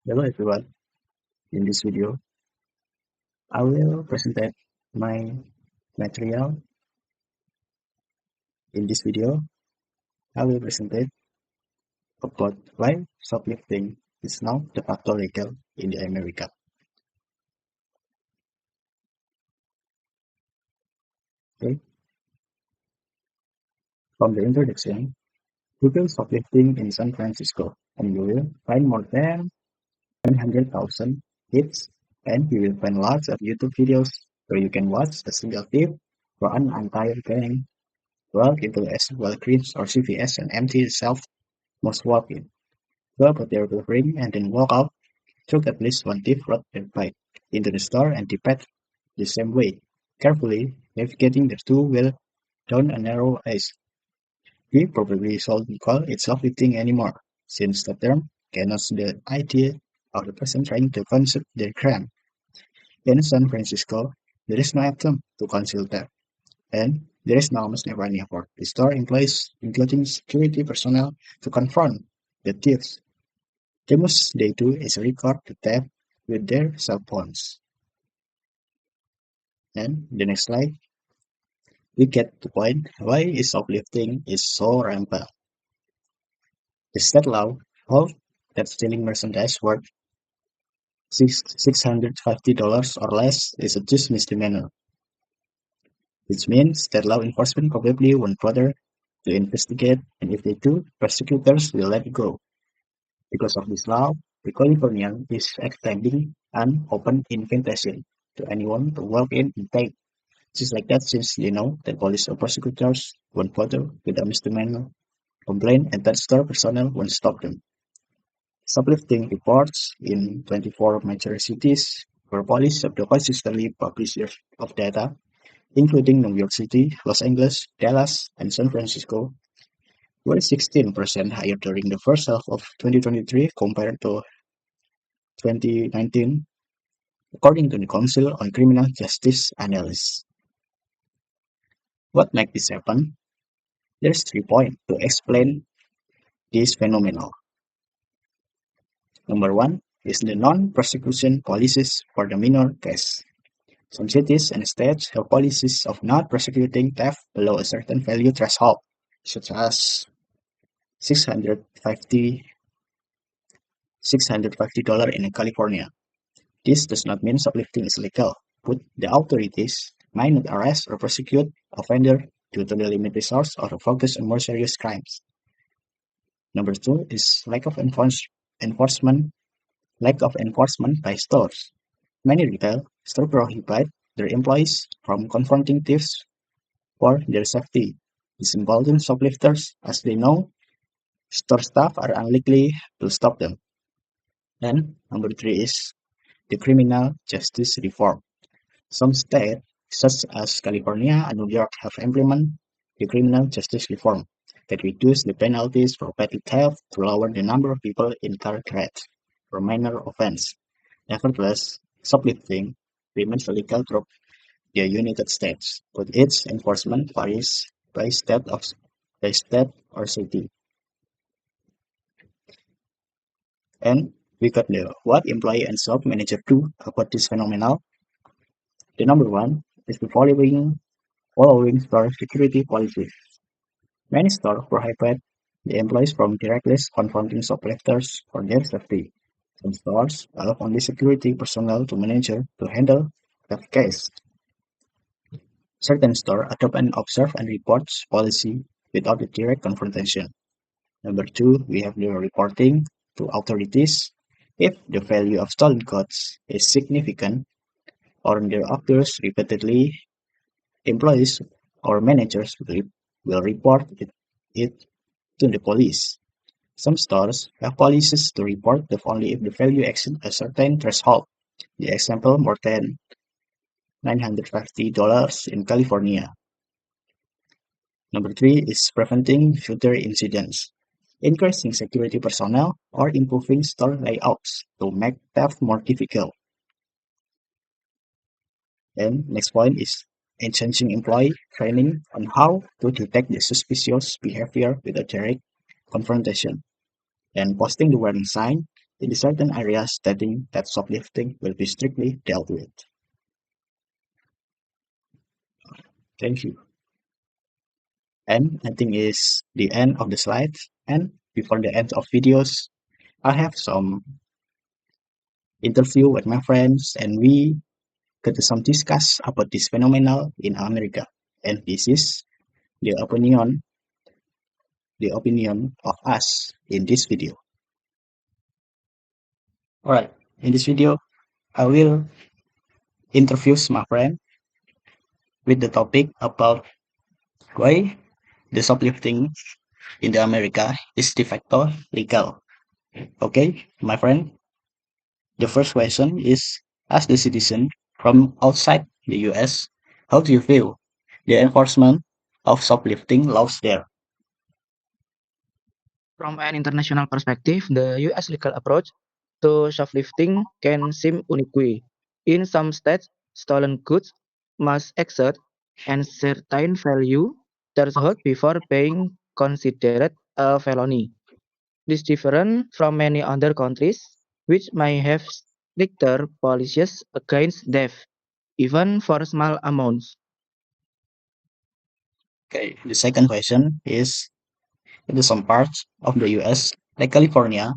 Hello everyone. In this video, I will present my material. In this video, I will present about why shoplifting is now de facto legal in the America. Okay. From the introduction, Google shoplifting in San Francisco, and you will find more than 100,000 hits, and you will find lots of YouTube videos where you can watch a single thief or an entire gang walk into Walgreens or CVS and empty itself must walk in. Grab their ring and then walk out, took at least one thief rode their bike into the store and depart the same way, carefully navigating the two-wheel down a narrow alley. We probably shouldn't call it shoplifting anymore, since the term connotes the idea of the person trying to conceal their crime. In San Francisco, there is no attempt to conceal theft, and there is no almost never any effort. The store employees, including security personnel, to confront the thieves. The most they do is record the theft with their cell phones. And the next slide, we get the point why is shoplifting is so rampant. The state law holds that stealing merchandise worth $650 or less is a just misdemeanor, which means that law enforcement probably won't bother to investigate, and if they do, prosecutors will let it go. Because of this law, the California is extending an open invitation to anyone to walk in and take. Just like that, since they know that police or prosecutors won't bother with a misdemeanor complaint and that store personnel won't stop them. Shoplifting reports in 24 major cities where police have consistently published of data, including New York City, Los Angeles, Dallas, and San Francisco, were 16% higher during the first half of 2023 compared to 2019, according to the Council on Criminal Justice Analysis. What makes this happen? There's 3 points to explain this phenomenon. Number 1 is the non-prosecution policies for the minor case. Some cities and states have policies of not prosecuting theft below a certain value threshold, such as $650 in California. This does not mean shoplifting is legal, but the authorities might not arrest or prosecute offender due to the limited resource or focus on more serious crimes. Number 2 is lack of enforcement by stores. Many retail stores prohibit their employees from confronting thieves for their safety. This emboldens shoplifters as they know store staff are unlikely to stop them. And number 3 is the criminal justice reform. Some states, such as California and New York, have implemented the criminal justice reform that reduce the penalties for petty theft to lower the number of people incarcerated for minor offense. Nevertheless, shoplifting remains illegal throughout the United States, but its enforcement varies by state or city. And we got the what employee and shop manager do about this phenomenon. The number 1 is the following store security policies. Many stores prohibit the employees from directly confronting shoplifters for their safety. Some stores allow only security personnel to manager to handle theft case. Certain stores adopt an observe and reports policy without a direct confrontation. Number 2, we have the reporting to authorities. If the value of stolen goods is significant or there occurs repeatedly, employees or managers will report it to the police. Some stores have policies to report theft only if the value exceeds a certain threshold. The example, more than $950 in California. Number 3 is preventing future incidents. Increasing security personnel or improving store layouts to make theft more difficult. And next point is enhancing employee training on how to detect the suspicious behavior with a direct confrontation. And posting the warning sign in certain areas stating that shoplifting will be strictly dealt with. Thank you. And I think is the end of the slides. And before the end of videos, I have some interview with my friends and we get to some discuss about this phenomenon in America. And this is the opinion of us in this video. Alright, in this video, I will introduce my friend with the topic about why the shoplifting in the America is de facto legal. Okay, my friend, the first question is, as the citizen from outside the US, how do you feel the enforcement of shoplifting laws there? From an international perspective, the US legal approach to shoplifting can seem unique. In some states, stolen goods must exert a certain value threshold before being considered a felony. This different from many other countries, which may have stricter policies against theft, even for small amounts. Okay, the second question is, in some parts of the US, like California,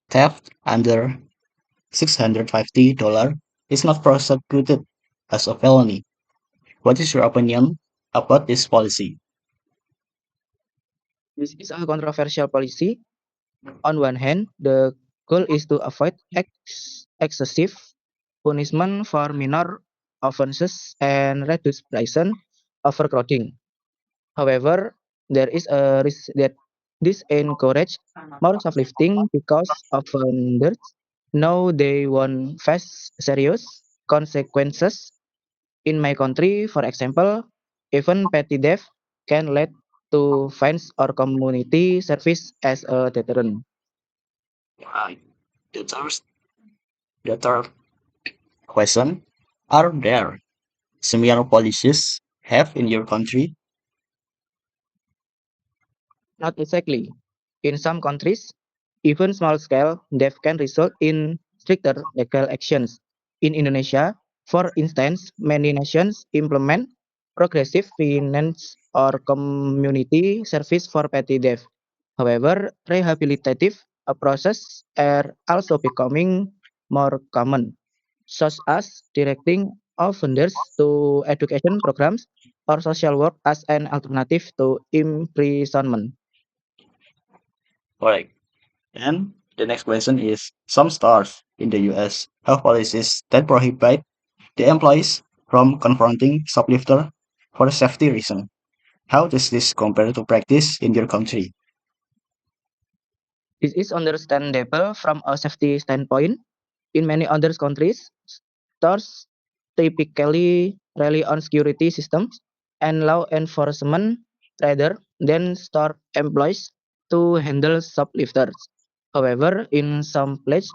theft under $650 is not prosecuted as a felony. What is your opinion about this policy? This is a controversial policy. On one hand, the goal is to avoid excessive punishment for minor offenses and reduce prison overcrowding. However, there is a risk that this encourages more shoplifting because offenders know they won't face serious consequences. In my country, for example, even petty theft can lead to fines or community service as a deterrent. Right. The third, the third question, are there similar policies have in your country? Not exactly. In some countries, even small-scale theft can result in stricter legal actions. In Indonesia, for instance, many nations implement progressive finance or community service for petty theft. However, rehabilitative approaches are also becoming more common, such as directing offenders to education programs or social work as an alternative to imprisonment. Correct. And the next question is, some stores in the US have policies that prohibit the employees from confronting shoplifter for safety reason. How does this compare to practice in your country? This is understandable from a safety standpoint. In many other countries, stores typically rely on security systems and law enforcement rather than store employees to handle shoplifters. However, in some places,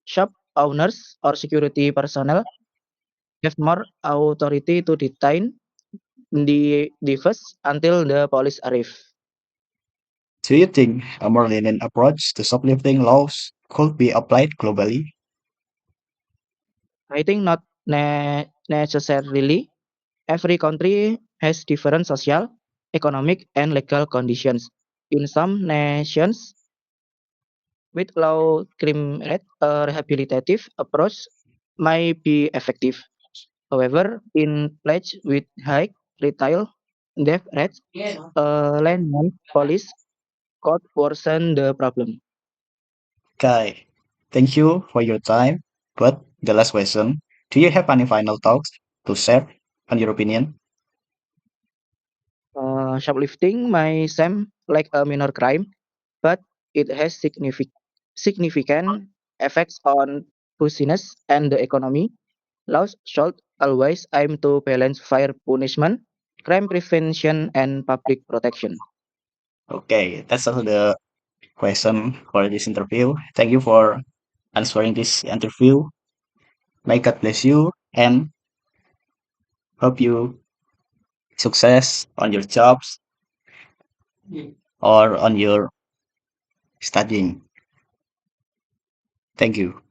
shop owners or security personnel have more authority to detain the thieves until the police arrive. Do you think a more lenient approach to shoplifting laws could be applied globally? I think not necessarily. Every country has different social, economic, and legal conditions. In some nations, with low crime rate, a rehabilitative approach might be effective. However, in places with high retail death rates, a lenient police could worsen the problem. Okay, thank you for your time. But the last question, do you have any final thoughts to share on your opinion? Shoplifting may seem like a minor crime, but it has significant effects on business and the economy. Laws should always aim to balance fair punishment, crime prevention, and public protection. Okay, that's all the question for this interview. Thank you for answering this interview. May God bless you and hope you success on your jobs or on your studying. Thank you.